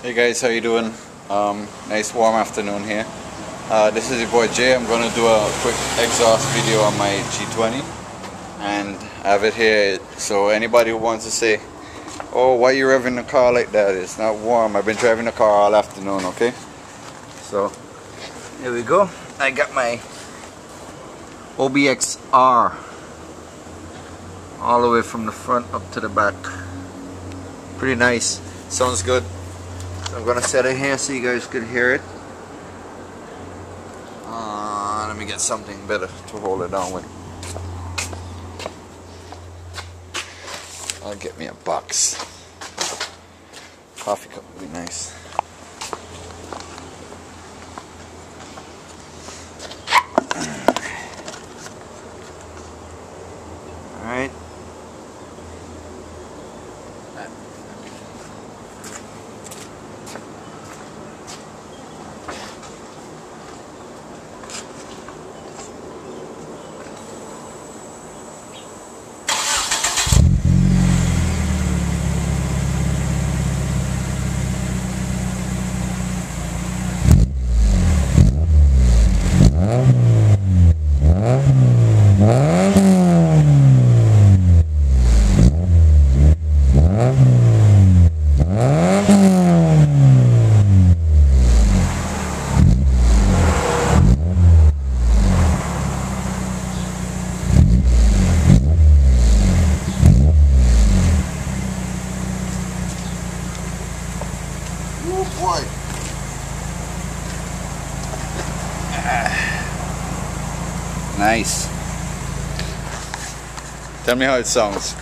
Hey guys, how you doing? Nice warm afternoon here. This is your boy Jay. I'm going to do a quick exhaust video on my G20, and I have it here so anybody who wants to say, oh, why you revving the car like that? It's not warm. I've been driving the car all afternoon, okay? So here we go. I got my OBXR all the way from the front up to the back. Pretty nice. Sounds good. So I'm gonna set it here so you guys can hear it. Let me get something better to hold it down with. I'll get me a box. Coffee cup would be nice. Alright. Oh boy. Nice. Tell me how it sounds.